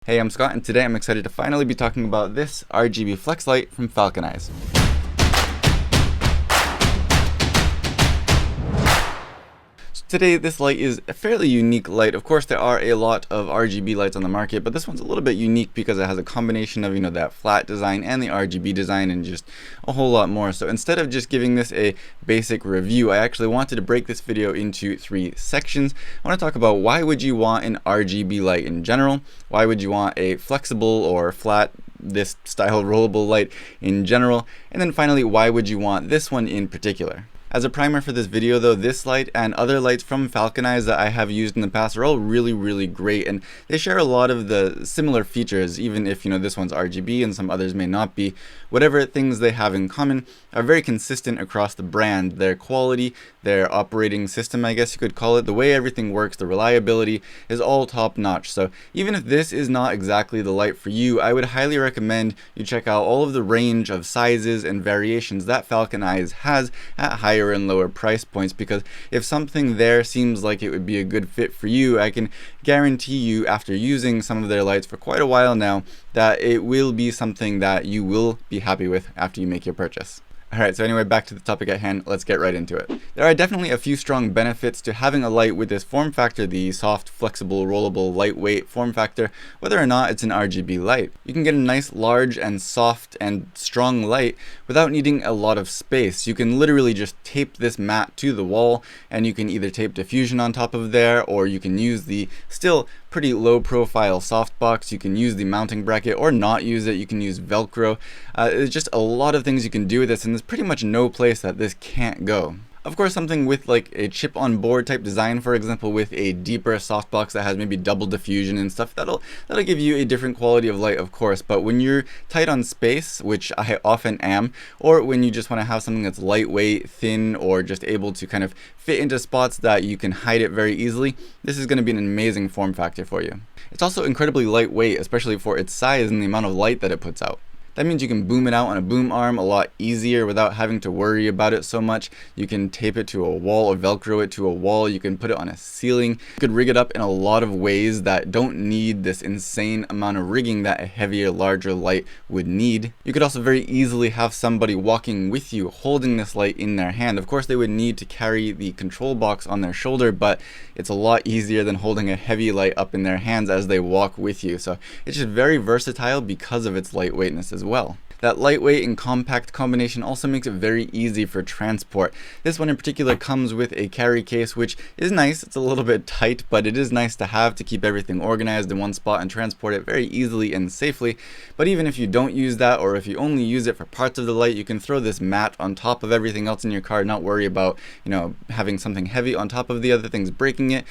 Hey, I'm Scott, and today I'm excited to finally be talking about this RGB flex light from Falcon Eyes. Today, this light is a fairly unique light. Of course, there are a lot of RGB lights on the market, but this one's a little bit unique because it has a combination of, that flat design and the RGB design and just a whole lot more. So instead of just giving this a basic review, I actually wanted to break this video into 3 sections. I want to talk about why would you want an RGB light in general, why would you want a flexible or flat this style rollable light in general, and then finally, why would you want this one in particular. As a primer for this video though, this light and other lights from Falcon Eyes that I have used in the past are all really great, and they share a lot of the similar features, even if this one's RGB and some others may not be. Whatever things they have in common are very consistent across the brand. Their quality, their operating system, I guess you could call it, the way everything works, the reliability is all top notch. So even if this is not exactly the light for you, I would highly recommend you check out all of the range of sizes and variations that Falcon Eyes has at higher and lower price points, because if something there seems like it would be a good fit for you, I can guarantee you after using some of their lights for quite a while now that it will be something that you will be happy with after you make your purchase. Alright, so anyway, back to the topic at hand, let's get right into it. There are definitely a few strong benefits to having a light with this form factor, the soft, flexible, rollable, lightweight form factor, whether or not it's an RGB light. You can get a nice, large, and soft, and strong light without needing a lot of space. You can literally just tape this mat to the wall, and you can either tape diffusion on top of there, or you can use the still pretty low profile softbox. You can use the mounting bracket or not use it. You can use Velcro. There's just a lot of things you can do with this, and there's pretty much no place that this can't go. Of course, something with like a chip on board type design, for example, with a deeper softbox that has maybe double diffusion and stuff, that'll give you a different quality of light, of course. But when you're tight on space, which I often am, or when you just want to have something that's lightweight, thin, or just able to kind of fit into spots that you can hide it very easily, this is going to be an amazing form factor for you. It's also incredibly lightweight, especially for its size and the amount of light that it puts out. That means you can boom it out on a boom arm a lot easier without having to worry about it so much. You can tape it to a wall or Velcro it to a wall. You can put it on a ceiling. You could rig it up in a lot of ways that don't need this insane amount of rigging that a heavier, larger light would need. You could also very easily have somebody walking with you holding this light in their hand. Of course, they would need to carry the control box on their shoulder, but it's a lot easier than holding a heavy light up in their hands as they walk with you. So it's just very versatile because of its lightweightness as well. That lightweight and compact combination also makes it very easy for transport. This one in particular comes with a carry case, which is nice. It's a little bit tight, but it is nice to have to keep everything organized in one spot and transport it very easily and safely. But even if you don't use that, or if you only use it for parts of the light, you can throw this mat on top of everything else in your car, not worry about having something heavy on top of the other things breaking it.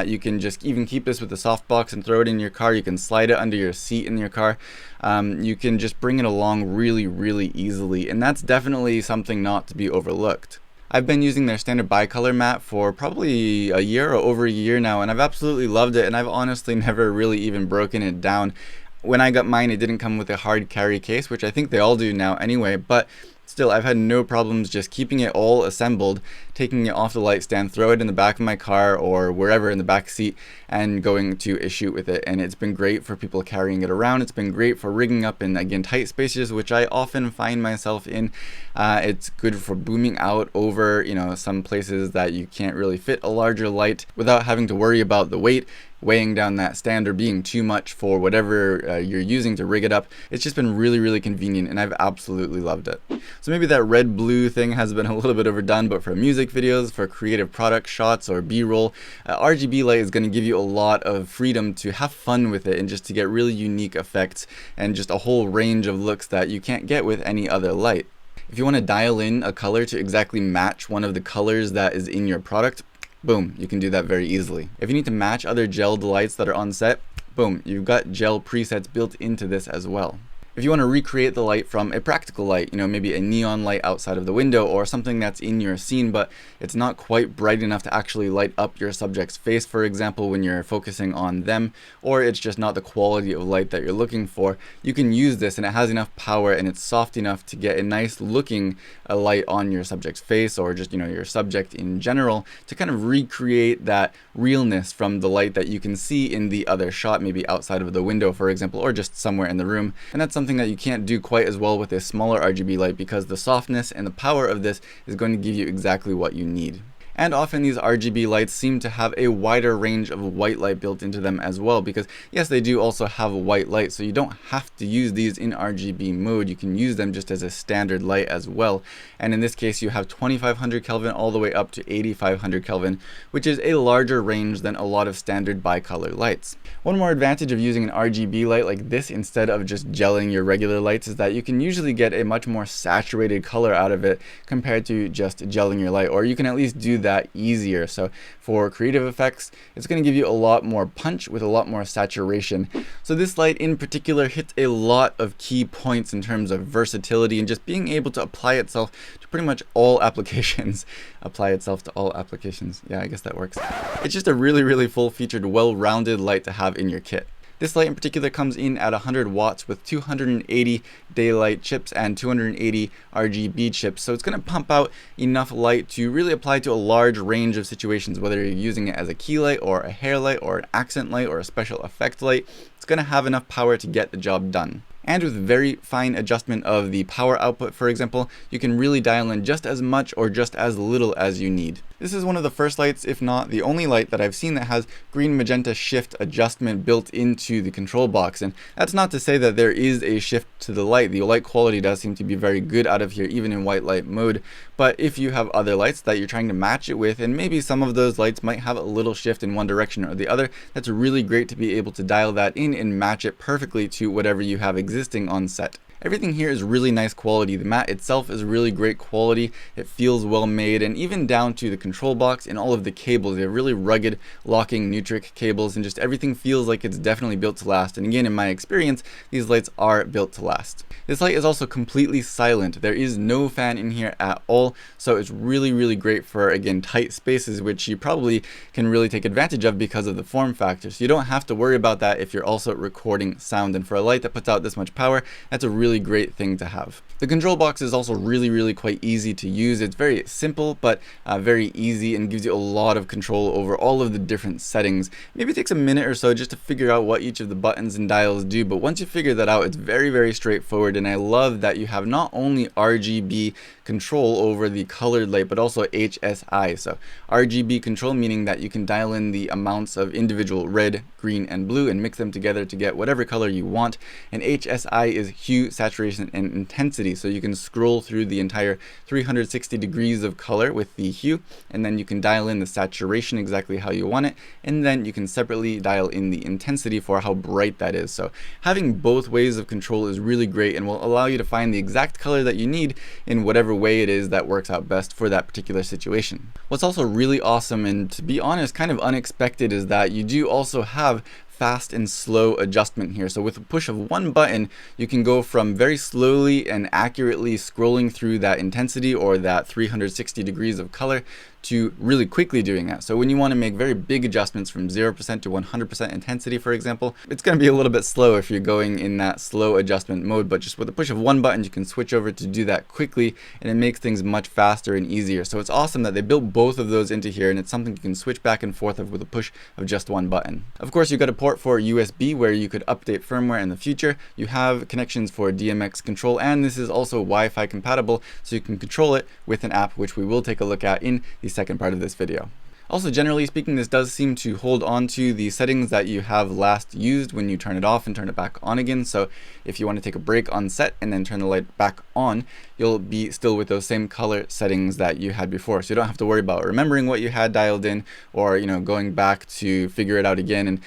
You can just even keep this with a softbox and throw it in your car. You can slide it under your seat in your car. You can just bring it along really easily, and that's definitely something not to be overlooked. I've been using their standard bicolor mat for probably a year or over a year now, and I've absolutely loved it, and I've honestly never really even broken it down. When I got mine, it didn't come with a hard carry case, which I think they all do now anyway, but still, I've had no problems just keeping it all assembled, taking it off the light stand, throw it in the back of my car or wherever in the back seat, and going to a shoot with it. And it's been great for people carrying it around. It's been great for rigging up in, again, tight spaces, which I often find myself in. It's good for booming out over, some places that you can't really fit a larger light without having to worry about the weight weighing down that stand or being too much for whatever you're using to rig it up. It's just been really convenient, and I've absolutely loved it. So maybe that red-blue thing has been a little bit overdone, but for music videos, for creative product shots or B-roll, RGB light is going to give you a lot of freedom to have fun with it and just to get really unique effects and just a whole range of looks that you can't get with any other light. If you want to dial in a color to exactly match one of the colors that is in your product, boom, you can do that very easily. If you need to match other gelled lights that are on set, boom, you've got gel presets built into this as well. If you want to recreate the light from a practical light, maybe a neon light outside of the window or something that's in your scene, but it's not quite bright enough to actually light up your subject's face, for example, when you're focusing on them, or it's just not the quality of light that you're looking for, you can use this, and it has enough power and it's soft enough to get a nice looking light on your subject's face, or just, your subject in general, to kind of recreate that realness from the light that you can see in the other shot, maybe outside of the window, for example, or just somewhere in the room. And that's something that you can't do quite as well with a smaller RGB light, because the softness and the power of this is going to give you exactly what you need. And often these RGB lights seem to have a wider range of white light built into them as well, because yes, they do also have white light, so you don't have to use these in RGB mode. You can use them just as a standard light as well. And in this case, you have 2500 Kelvin all the way up to 8500 Kelvin, which is a larger range than a lot of standard bicolor lights. One more advantage of using an RGB light like this instead of just gelling your regular lights is that you can usually get a much more saturated color out of it compared to just gelling your light, or you can at least do that easier. So for creative effects, it's going to give you a lot more punch with a lot more saturation. So this light in particular hits a lot of key points in terms of versatility and just being able to apply itself to pretty much all applications. Apply itself to all applications. Yeah, I guess that works. It's just a really full-featured, well-rounded light to have in your kit. This light in particular comes in at 100 watts with 280 daylight chips and 280 RGB chips. So it's going to pump out enough light to really apply to a large range of situations, whether you're using it as a key light or a hair light or an accent light or a special effect light. It's going to have enough power to get the job done. And with very fine adjustment of the power output, for example, you can really dial in just as much or just as little as you need. This is one of the first lights, if not the only light that I've seen that has green magenta shift adjustment built into the control box. And that's not to say that there is a shift to the light. The light quality does seem to be very good out of here, even in white light mode. But if you have other lights that you're trying to match it with, and maybe some of those lights might have a little shift in one direction or the other, that's really great to be able to dial that in and match it perfectly to whatever you have existing on set. Everything here is really nice quality. The mat itself is really great quality. It feels well made, and even down to the control box and all of the cables. They have really rugged locking Nutric cables, and just everything feels like it's definitely built to last. And again, in my experience, these lights are built to last. This light is also completely silent. There is no fan in here at all, so it's really great for, again, tight spaces, which you probably can really take advantage of because of the form factor. So you don't have to worry about that if you're also recording sound. And for a light that puts out this much power, that's a really great thing to have. The control box is also really quite easy to use. It's very simple, but very easy, and gives you a lot of control over all of the different settings. Maybe it takes a minute or so just to figure out what each of the buttons and dials do, but once you figure that out, it's very straightforward. And I love that you have not only RGB control over the colored light, but also HSI. So RGB control meaning that you can dial in the amounts of individual red, green, and blue and mix them together to get whatever color you want. And HSI is hue, saturation, and intensity. So you can scroll through the entire 360 degrees of color with the hue, and then you can dial in the saturation exactly how you want it, and then you can separately dial in the intensity for how bright that is. So having both ways of control is really great and will allow you to find the exact color that you need in whatever way it is that works out best for that particular situation. What's also really awesome, and to be honest kind of unexpected, is that you do also have fast and slow adjustment here. So with a push of one button, you can go from very slowly and accurately scrolling through that intensity or that 360 degrees of color to really quickly doing that. So when you want to make very big adjustments from 0% to 100% intensity, for example, it's going to be a little bit slow if you're going in that slow adjustment mode, but just with the push of one button, you can switch over to do that quickly, and it makes things much faster and easier. So it's awesome that they built both of those into here, and it's something you can switch back and forth of with a push of just one button. Of course, you've got a port for USB where you could update firmware in the future. You have connections for DMX control, and this is also Wi-Fi compatible, so you can control it with an app, which we will take a look at in the second part of this video. Also, generally speaking, this does seem to hold on to the settings that you have last used when you turn it off and turn it back on again. So if you want to take a break on set and then turn the light back on, you'll be still with those same color settings that you had before. So you don't have to worry about remembering what you had dialed in, or going back to figure it out again. And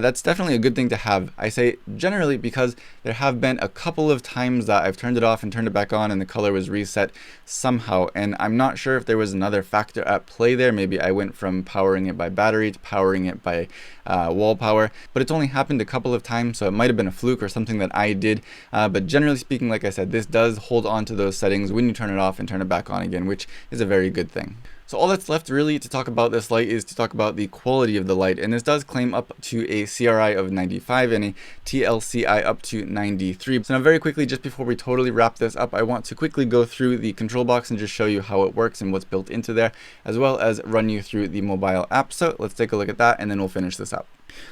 that's definitely a good thing to have. I say generally because there have been a couple of times that I've turned it off and turned it back on and the color was reset somehow. And I'm not sure if there was another factor at play there. Maybe I went from from powering it by battery to powering it by wall power, but it's only happened a couple of times, so it might have been a fluke or something that I did, but generally speaking, like I said, this does hold on to those settings when you turn it off and turn it back on again, which is a very good thing. So all that's left really to talk about this light is to talk about the quality of the light, and this does claim up to a CRI of 95 and a TLCI up to 93. So now very quickly, just before we totally wrap this up, I want to quickly go through the control box and just show you how it works and what's built into there, as well as run you through the mobile app. So let's take a look at that and then we'll finish this up.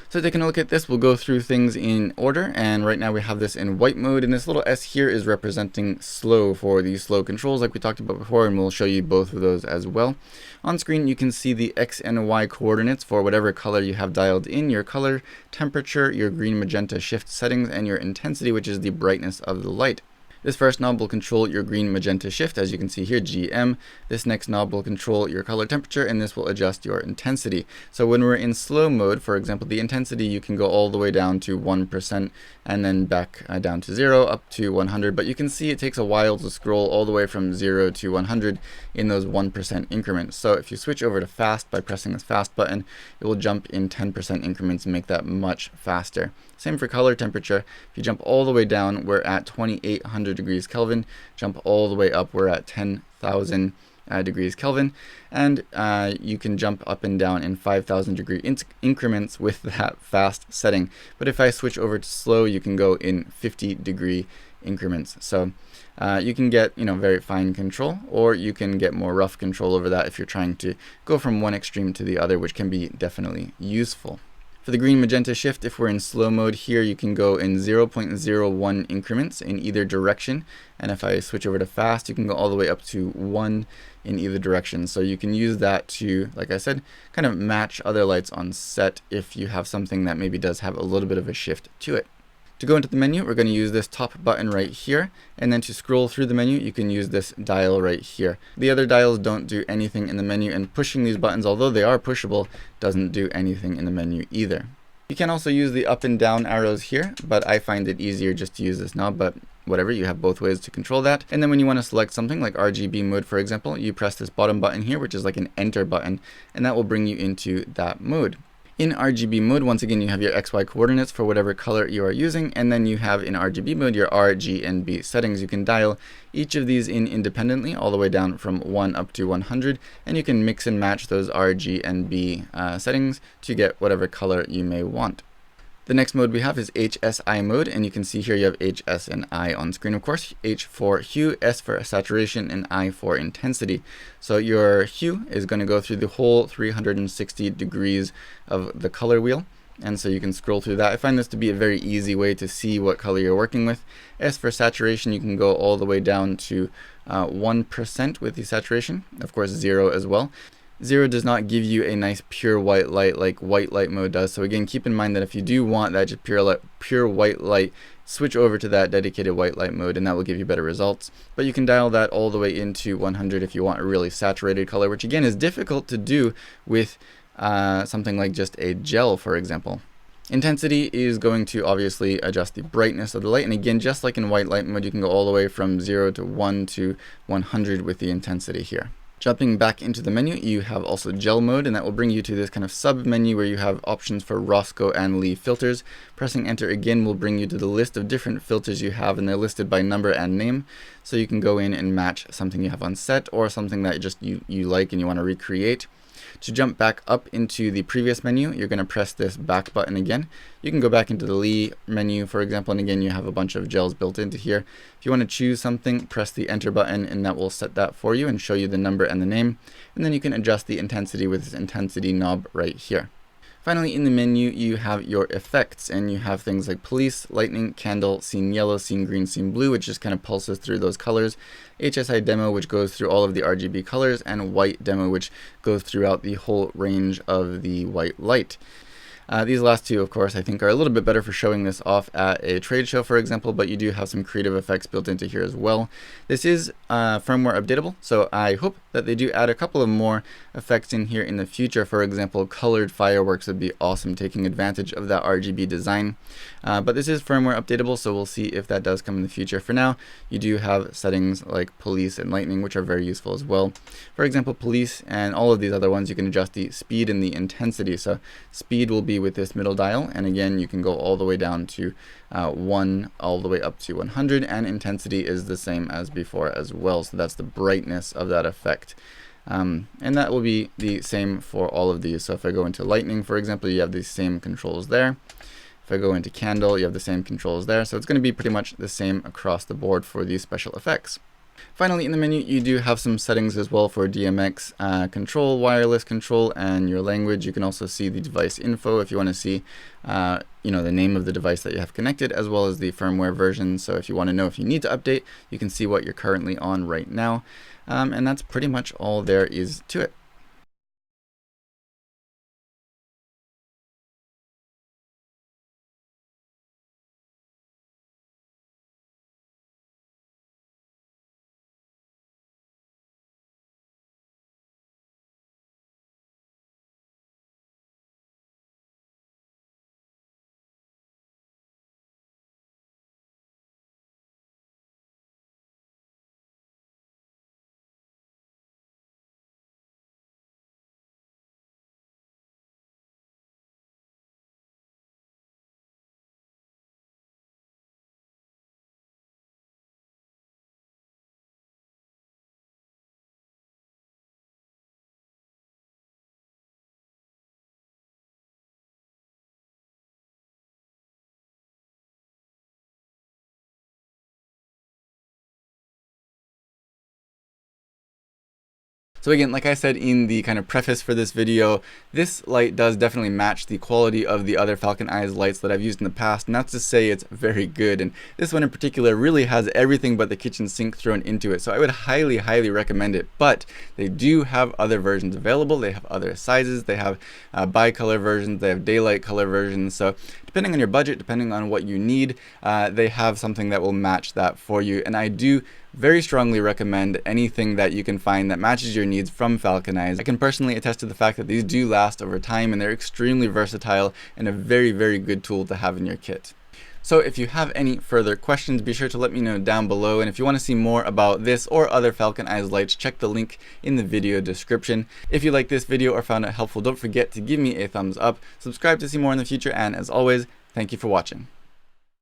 So taking a look at this, we'll go through things in order, and right now we have this in white mode, and this little S here is representing slow for the slow controls like we talked about before, and we'll show you both of those as well. On screen you can see the X and Y coordinates for whatever color you have dialed in, your color, temperature, your green, magenta shift settings, and your intensity, which is the brightness of the light. This first knob will control your green magenta shift, as you can see here, GM. This next knob will control your color temperature, and this will adjust your intensity. So when we're in slow mode, for example, the intensity, you can go all the way down to 1% and then back down to 0 up to 100. But you can see it takes a while to scroll all the way from 0 to 100 in those 1% increments. So if you switch over to fast by pressing this fast button, it will jump in 10% increments and make that much faster. Same for color temperature. If you jump all the way down, we're at 2800 degrees Kelvin. Jump all the way up, we're at 10,000 degrees Kelvin. And you can jump up and down in 5,000 degree increments with that fast setting. But if I switch over to slow, you can go in 50 degree increments. So you can get, very fine control, or you can get more rough control over that if you're trying to go from one extreme to the other, which can be definitely useful. For the green magenta shift, if we're in slow mode here, you can go in 0.01 increments in either direction. And if I switch over to fast, you can go all the way up to 1 in either direction. So you can use that to, like I said, kind of match other lights on set if you have something that maybe does have a little bit of a shift to it. To go into the menu, we're going to use this top button right here, and then to scroll through the menu, you can use this dial right here. The other dials don't do anything in the menu, and pushing these buttons, although they are pushable, doesn't do anything in the menu either. You can also use the up and down arrows here, but I find it easier just to use this knob, but whatever, you have both ways to control that. And then when you want to select something like RGB mode, for example, you press this bottom button here, which is like an enter button, and that will bring you into that mode. In RGB mode, once again, you have your XY coordinates for whatever color you are using, and then you have in RGB mode your R, G, and B settings. You can dial each of these in independently, all the way down from 1 up to 100, and you can mix and match those R, G, and B settings to get whatever color you may want. The next mode we have is HSI mode, and you can see here you have H, S, and I on screen, of course. H for hue, S for saturation, and I for intensity. So your hue is going to go through the whole 360 degrees of the color wheel, and so you can scroll through that. I find this to be a very easy way to see what color you're working with. S for saturation, you can go all the way down to 1% with the saturation, of course 0 as well. 0 does not give you a nice pure white light like white light mode does. So again, keep in mind that if you do want that just pure white light, switch over to that dedicated white light mode, and that will give you better results. But you can dial that all the way into 100 if you want a really saturated color, which again is difficult to do with something like just a gel, for example. Intensity is going to obviously adjust the brightness of the light, and again, just like in white light mode, you can go all the way from 0 to 1 to 100 with the intensity here. Jumping back into the menu, you have also gel mode, and that will bring you to this kind of sub menu where you have options for Roscoe and Lee filters. Pressing enter again will bring you to the list of different filters you have, and they're listed by number and name. So you can go in and match something you have on set or something that just you like and you want to recreate. To jump back up into the previous menu, you're going to press this back button again. You can go back into the Lee menu, for example, and again, you have a bunch of gels built into here. If you want to choose something, press the enter button, and that will set that for you and show you the number and the name. And then you can adjust the intensity with this intensity knob right here. Finally, in the menu, you have your effects, and you have things like police, lightning, candle, scene yellow, scene green, scene blue, which just kind of pulses through those colors. HSI demo, which goes through all of the RGB colors, and white demo, which goes throughout the whole range of the white light. These last two, of course, I think are a little bit better for showing this off at a trade show, for example, but you do have some creative effects built into here as well. This is firmware updatable, so I hope that they do add a couple of more effects in here in the future. For example, colored fireworks would be awesome, taking advantage of that RGB design. But this is firmware updatable, so we'll see if that does come in the future. For now, you do have settings like police and lightning, which are very useful as well. For example, police and all of these other ones, you can adjust the speed and the intensity. So speed will be with this middle dial, and again, you can go all the way down to 1 all the way up to 100, and intensity is the same as before as well. So that's the brightness of that effect. And that will be the same for all of these. So if I go into lightning, for example, you have the same controls there. If I go into candle, you have the same controls there. So it's going to be pretty much the same across the board for these special effects. Finally, in the menu, you do have some settings as well for DMX control, wireless control, and your language. You can also see the device info if you want to see the name of the device that you have connected, as well as the firmware version. So if you want to know if you need to update, you can see what you're currently on right now. And that's pretty much all there is to it. So again, like I said in the kind of preface for this video, this light does definitely match the quality of the other Falcon Eyes lights that I've used in the past. Not to say it's very good, and this one in particular really has everything but the kitchen sink thrown into it. So I would highly, highly recommend it. But they do have other versions available. They have other sizes. They have bicolor versions. They have daylight color versions. So depending on your budget, depending on what you need, they have something that will match that for you. And I do very strongly recommend anything that you can find that matches your needs from Falcon Eyes. I can personally attest to the fact that these do last over time, and they're extremely versatile and a very, very good tool to have in your kit. So if you have any further questions, be sure to let me know down below. And if you want to see more about this or other Falcon Eyes lights, check the link in the video description. If you like this video or found it helpful, don't forget to give me a thumbs up, subscribe to see more in the future, and as always, thank you for watching.